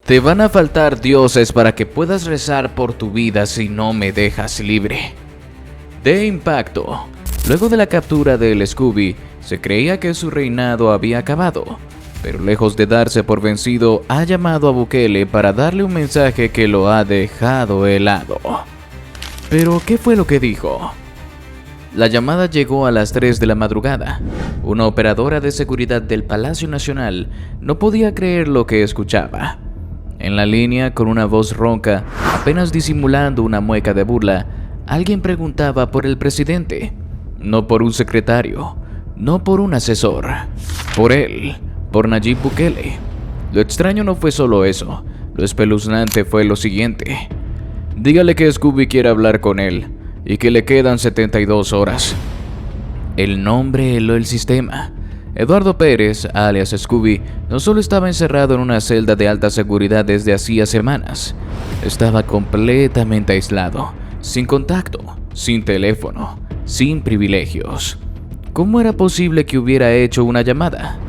Te van a faltar dioses para que puedas rezar por tu vida si no me dejas libre. De impacto. Luego de la captura del Scooby, se creía que su reinado había acabado, pero lejos de darse por vencido, ha llamado a Bukele para darle un mensaje que lo ha dejado helado. ¿Pero qué fue lo que dijo? La llamada llegó a las 3 de la madrugada. Una operadora de seguridad del Palacio Nacional no podía creer lo que escuchaba. En la línea, con una voz ronca, apenas disimulando una mueca de burla, alguien preguntaba por el presidente. No por un secretario, no por un asesor, por él, por Nayib Bukele. Lo extraño no fue solo eso, lo espeluznante fue lo siguiente. Dígale que Scooby quiere hablar con él y que le quedan 72 horas. El nombre heló el sistema. Eduardo Pérez, alias Scooby, no solo estaba encerrado en una celda de alta seguridad desde hacía semanas, estaba completamente aislado, sin contacto, sin teléfono, sin privilegios. ¿Cómo era posible que hubiera hecho una llamada?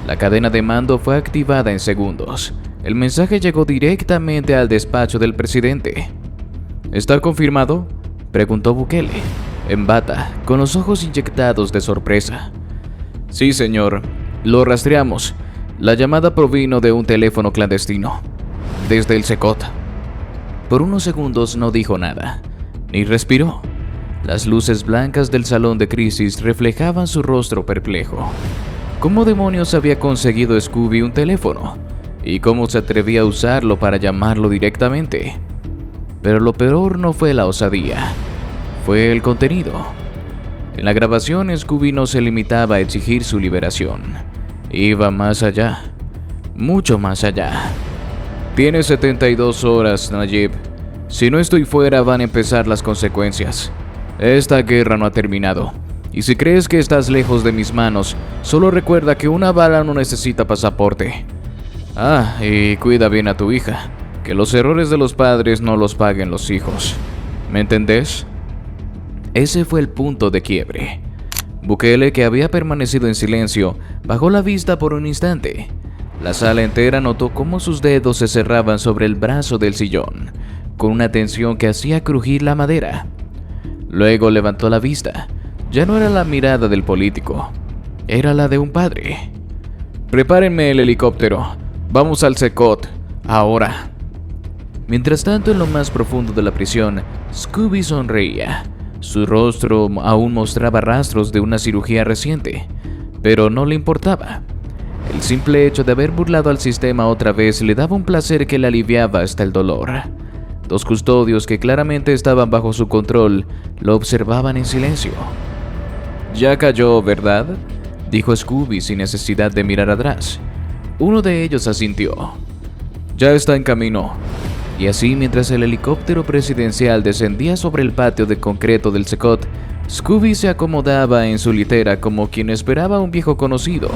La cadena de mando fue activada en segundos. El mensaje llegó directamente al despacho del presidente. ¿Está confirmado?, preguntó Bukele, en bata, con los ojos inyectados de sorpresa. Sí, señor. Lo rastreamos. La llamada provino de un teléfono clandestino, desde el Secot. Por unos segundos no dijo nada, ni respiró. Las luces blancas del salón de crisis reflejaban su rostro perplejo. ¿Cómo demonios había conseguido Scooby un teléfono? ¿Y cómo se atrevía a usarlo para llamarlo directamente? Pero lo peor no fue la osadía, fue el contenido. En la grabación, Scooby no se limitaba a exigir su liberación. Iba más allá, mucho más allá. Tienes 72 horas, Nayib. Si no estoy fuera, van a empezar las consecuencias. Esta guerra no ha terminado. Y si crees que estás lejos de mis manos, solo recuerda que una bala no necesita pasaporte. Ah, y cuida bien a tu hija. Que los errores de los padres no los paguen los hijos. ¿Me entendés? Ese fue el punto de quiebre. Bukele, que había permanecido en silencio, bajó la vista por un instante. La sala entera notó cómo sus dedos se cerraban sobre el brazo del sillón, con una tensión que hacía crujir la madera. Luego levantó la vista. Ya no era la mirada del político, era la de un padre. Prepárenme el helicóptero. Vamos al Secot, ahora. Mientras tanto, en lo más profundo de la prisión, Scooby sonreía. Su rostro aún mostraba rastros de una cirugía reciente, pero no le importaba. El simple hecho de haber burlado al sistema otra vez le daba un placer que le aliviaba hasta el dolor. Dos custodios que claramente estaban bajo su control lo observaban en silencio. «Ya cayó, ¿verdad?», dijo Scooby sin necesidad de mirar atrás. Uno de ellos asintió. «Ya está en camino». Y así, mientras el helicóptero presidencial descendía sobre el patio de concreto del Secot, Scooby se acomodaba en su litera como quien esperaba a un viejo conocido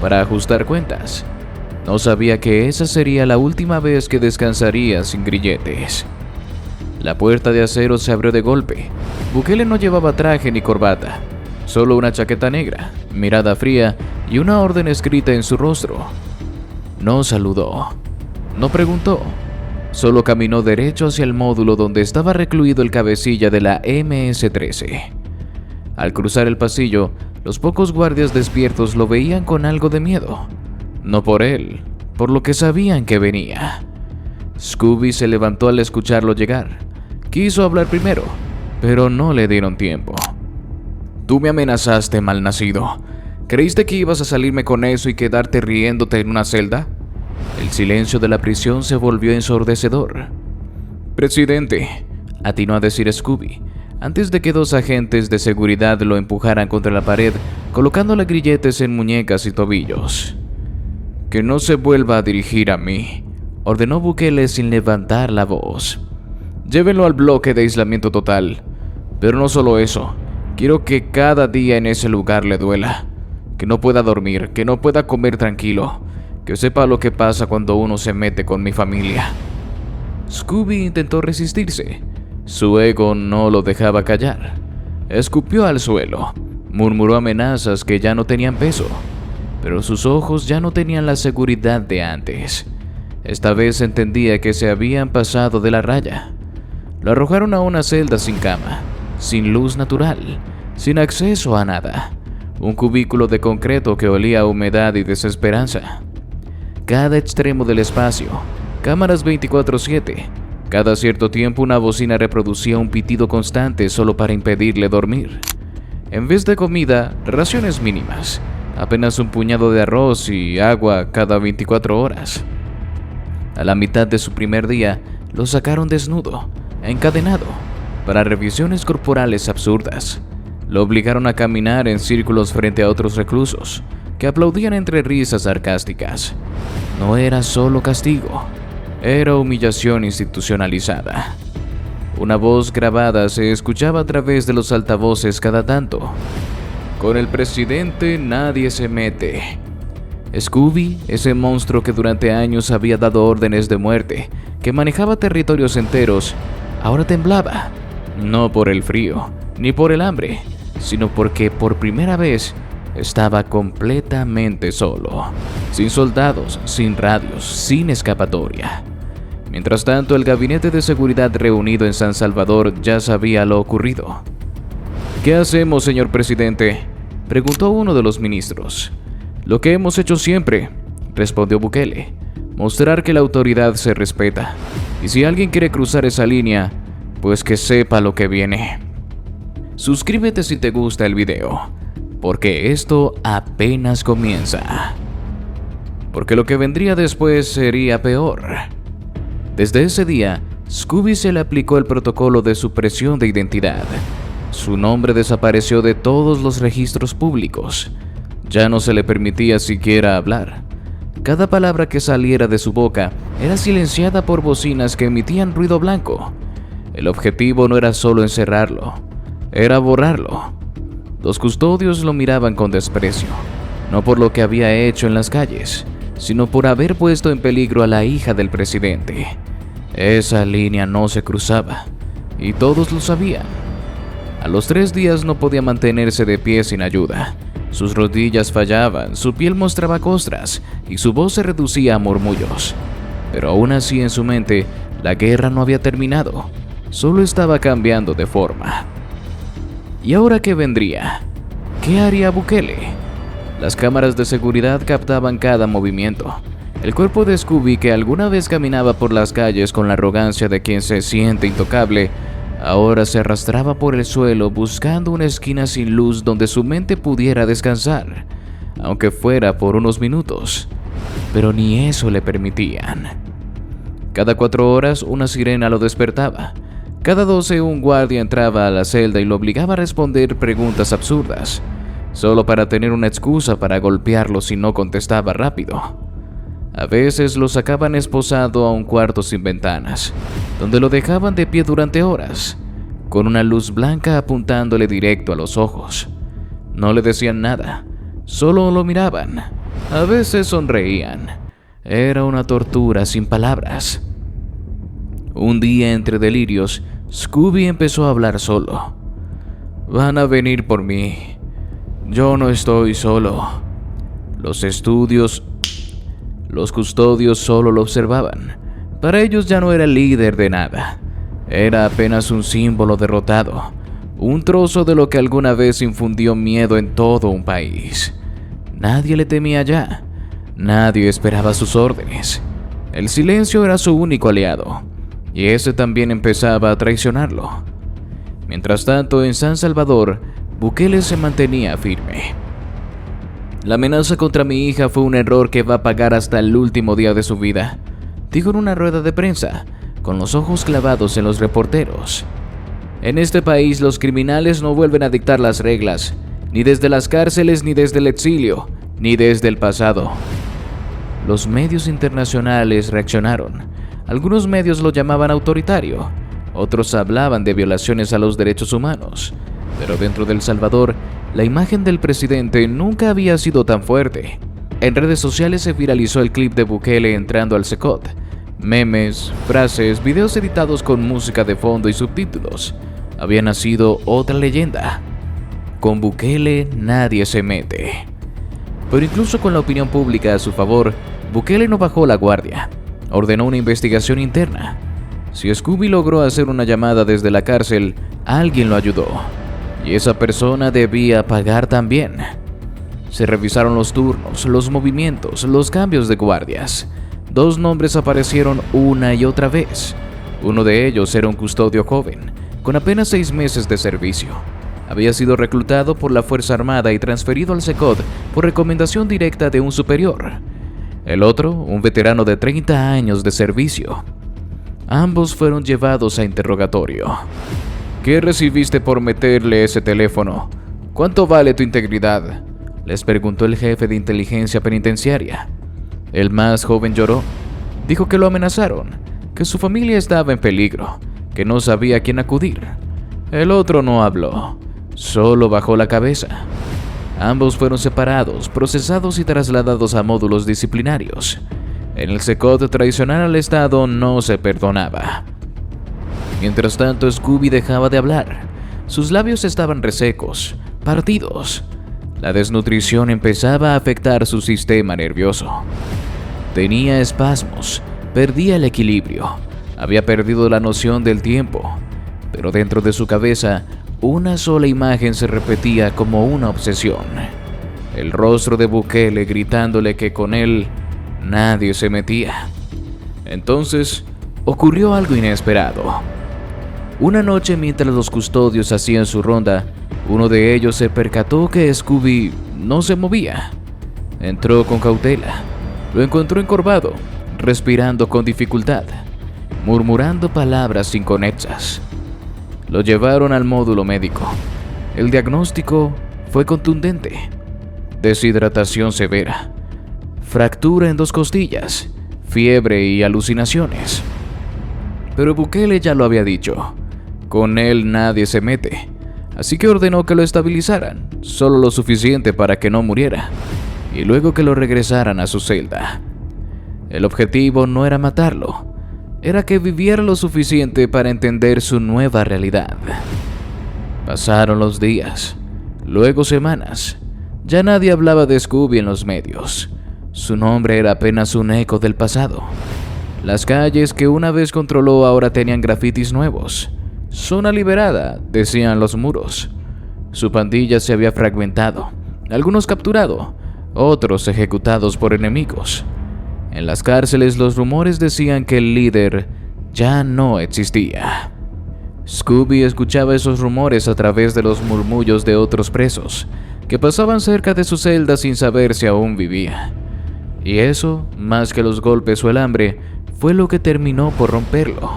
para ajustar cuentas. No sabía que esa sería la última vez que descansaría sin grilletes. La puerta de acero se abrió de golpe. Bukele no llevaba traje ni corbata, solo una chaqueta negra, mirada fría y una orden escrita en su rostro. No saludó, no preguntó. Solo caminó derecho hacia el módulo donde estaba recluido el cabecilla de la MS-13. Al cruzar el pasillo, los pocos guardias despiertos lo veían con algo de miedo. No por él, por lo que sabían que venía. Scooby se levantó al escucharlo llegar. Quiso hablar primero, pero no le dieron tiempo. «Tú me amenazaste, malnacido. ¿Creíste que ibas a salirme con eso y quedarte riéndote en una celda?» El silencio de la prisión se volvió ensordecedor. «Presidente», atinó a decir Scooby, antes de que dos agentes de seguridad lo empujaran contra la pared, colocándole grilletes en muñecas y tobillos. «Que no se vuelva a dirigir a mí», ordenó Bukele sin levantar la voz. «Llévenlo al bloque de aislamiento total. Pero no solo eso, quiero que cada día en ese lugar le duela. Que no pueda dormir, que no pueda comer tranquilo. Que sepa lo que pasa cuando uno se mete con mi familia». Scooby intentó resistirse. Su ego no lo dejaba callar. Escupió al suelo, murmuró amenazas que ya no tenían peso, pero sus ojos ya no tenían la seguridad de antes. Esta vez entendía que se habían pasado de la raya. Lo arrojaron a una celda sin cama, sin luz natural, sin acceso a nada. Un cubículo de concreto que olía a humedad y desesperanza. Cada extremo del espacio, cámaras 24/7. Cada cierto tiempo una bocina reproducía un pitido constante solo para impedirle dormir. En vez de comida, raciones mínimas. Apenas un puñado de arroz y agua cada 24 horas. A la mitad de su primer día, lo sacaron desnudo, encadenado, para revisiones corporales absurdas. Lo obligaron a caminar en círculos frente a otros reclusos, que aplaudían entre risas sarcásticas. No era solo castigo, era humillación institucionalizada. Una voz grabada se escuchaba a través de los altavoces cada tanto. Con el presidente nadie se mete. Scooby, ese monstruo que durante años había dado órdenes de muerte, que manejaba territorios enteros, ahora temblaba. No por el frío, ni por el hambre, sino porque por primera vez estaba completamente solo. Sin soldados, sin radios, sin escapatoria. Mientras tanto, el gabinete de seguridad reunido en San Salvador ya sabía lo ocurrido. ¿Qué hacemos, señor presidente?, preguntó uno de los ministros. Lo que hemos hecho siempre, respondió Bukele. Mostrar que la autoridad se respeta. Y si alguien quiere cruzar esa línea, pues que sepa lo que viene. Suscríbete si te gusta el video, porque esto apenas comienza. Porque lo que vendría después sería peor. Desde ese día, Scooby se le aplicó el protocolo de supresión de identidad. Su nombre desapareció de todos los registros públicos. Ya no se le permitía siquiera hablar. Cada palabra que saliera de su boca era silenciada por bocinas que emitían ruido blanco. El objetivo no era solo encerrarlo, era borrarlo. Los custodios lo miraban con desprecio, no por lo que había hecho en las calles, sino por haber puesto en peligro a la hija del presidente. Esa línea no se cruzaba, y todos lo sabían. A los 3 días no podía mantenerse de pie sin ayuda. Sus rodillas fallaban, su piel mostraba costras y su voz se reducía a murmullos. Pero aún así en su mente, la guerra no había terminado, solo estaba cambiando de forma. ¿Y ahora qué vendría? ¿Qué haría Bukele? Las cámaras de seguridad captaban cada movimiento. El cuerpo de Scooby, que alguna vez caminaba por las calles con la arrogancia de quien se siente intocable, ahora se arrastraba por el suelo buscando una esquina sin luz donde su mente pudiera descansar, aunque fuera por unos minutos. Pero ni eso le permitían. Cada 4 horas una sirena lo despertaba. Cada 12 un guardia entraba a la celda y lo obligaba a responder preguntas absurdas, solo para tener una excusa para golpearlo si no contestaba rápido. A veces lo sacaban esposado a un cuarto sin ventanas, donde lo dejaban de pie durante horas, con una luz blanca apuntándole directo a los ojos. No le decían nada, solo lo miraban. A veces sonreían. Era una tortura sin palabras. Un día, entre delirios, Scooby empezó a hablar solo. Van a venir por mí. Yo no estoy solo. Los custodios solo lo observaban. Para ellos ya no era el líder de nada. Era apenas un símbolo derrotado, un trozo de lo que alguna vez infundió miedo en todo un país. Nadie le temía ya. Nadie esperaba sus órdenes. El silencio era su único aliado, y ese también empezaba a traicionarlo. Mientras tanto, en San Salvador, Bukele se mantenía firme. La amenaza contra mi hija fue un error que va a pagar hasta el último día de su vida, dijo en una rueda de prensa, con los ojos clavados en los reporteros. En este país los criminales no vuelven a dictar las reglas, ni desde las cárceles, ni desde el exilio, ni desde el pasado. Los medios internacionales reaccionaron. Algunos medios lo llamaban autoritario, otros hablaban de violaciones a los derechos humanos, pero dentro de El Salvador, la imagen del presidente nunca había sido tan fuerte. En redes sociales se viralizó el clip de Bukele entrando al Secot. Memes, frases, videos editados con música de fondo y subtítulos. Había nacido otra leyenda. Con Bukele nadie se mete. Pero incluso con la opinión pública a su favor, Bukele no bajó la guardia. ordenó una investigación interna. Si Scooby logró hacer una llamada desde la cárcel, alguien lo ayudó, y esa persona debía pagar también. Se revisaron los turnos, los movimientos, los cambios de guardias. 2 nombres aparecieron una y otra vez. Uno de ellos era un custodio joven, con apenas 6 meses de servicio. Había sido reclutado por la Fuerza Armada y transferido al SECOT por recomendación directa de un superior. El otro, un veterano de 30 años de servicio. Ambos fueron llevados a interrogatorio. ¿Qué recibiste por meterle ese teléfono? ¿Cuánto vale tu integridad?, les preguntó el jefe de inteligencia penitenciaria. El más joven lloró. Dijo que lo amenazaron, que su familia estaba en peligro, que no sabía a quién acudir. El otro no habló, solo bajó la cabeza. Ambos fueron separados, procesados y trasladados a módulos disciplinarios. En el SECOT, traicionar al Estado no se perdonaba. Mientras tanto, Scooby dejaba de hablar. Sus labios estaban resecos, partidos. La desnutrición empezaba a afectar su sistema nervioso. Tenía espasmos, perdía el equilibrio, había perdido la noción del tiempo, pero dentro de su cabeza, una sola imagen se repetía como una obsesión. El rostro de Bukele gritándole que con él nadie se metía. Entonces, ocurrió algo inesperado. Una noche, mientras los custodios hacían su ronda, uno de ellos se percató que Scooby no se movía. Entró con cautela. Lo encontró encorvado, respirando con dificultad, murmurando palabras inconexas. Lo llevaron al módulo médico. El diagnóstico fue contundente: deshidratación severa, fractura en 2 costillas, fiebre y alucinaciones. Pero Bukele ya lo había dicho: con él nadie se mete. Así que ordenó que lo estabilizaran, solo lo suficiente para que no muriera, y luego que lo regresaran a su celda. El objetivo no era matarlo, era que viviera lo suficiente para entender su nueva realidad. Pasaron los días, luego semanas. Ya nadie hablaba de Scooby en los medios. Su nombre era apenas un eco del pasado. Las calles que una vez controló ahora tenían grafitis nuevos. Zona liberada, decían los muros. Su pandilla se había fragmentado, algunos capturados, otros ejecutados por enemigos. En las cárceles los rumores decían que el líder ya no existía. Scooby escuchaba esos rumores a través de los murmullos de otros presos, que pasaban cerca de su celda sin saber si aún vivía. Y eso, más que los golpes o el hambre, fue lo que terminó por romperlo: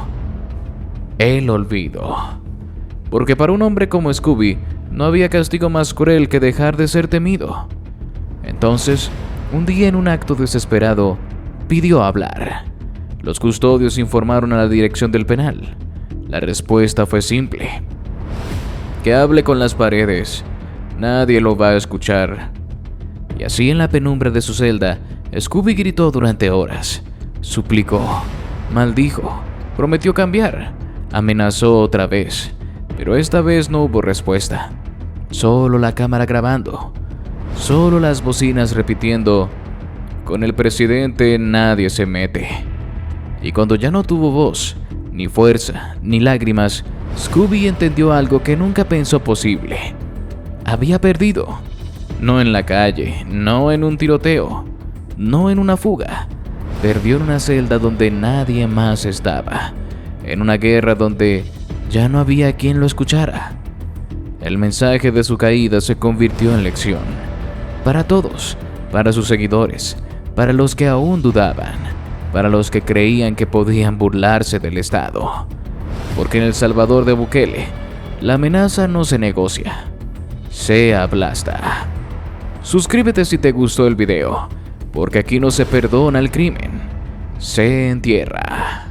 el olvido. Porque para un hombre como Scooby no había castigo más cruel que dejar de ser temido. Entonces, un día, en un acto desesperado, pidió hablar. Los custodios informaron a la dirección del penal. La respuesta fue simple: que hable con las paredes, nadie lo va a escuchar. Y así, en la penumbra de su celda, Scooby gritó durante horas, suplicó, maldijo, prometió cambiar, amenazó otra vez, pero esta vez no hubo respuesta. Solo la cámara grabando, solo las bocinas repitiendo: con el presidente nadie se mete. Y cuando ya no tuvo voz, ni fuerza, ni lágrimas, Scooby entendió algo que nunca pensó posible. Había perdido. No en la calle, no en un tiroteo, no en una fuga. Perdió en una celda donde nadie más estaba. En una guerra donde ya no había quien lo escuchara. El mensaje de su caída se convirtió en lección. Para todos, para sus seguidores, para los que aún dudaban, para los que creían que podían burlarse del Estado. Porque en El Salvador de Bukele, la amenaza no se negocia, se aplasta. Suscríbete si te gustó el video, porque aquí no se perdona el crimen, se entierra.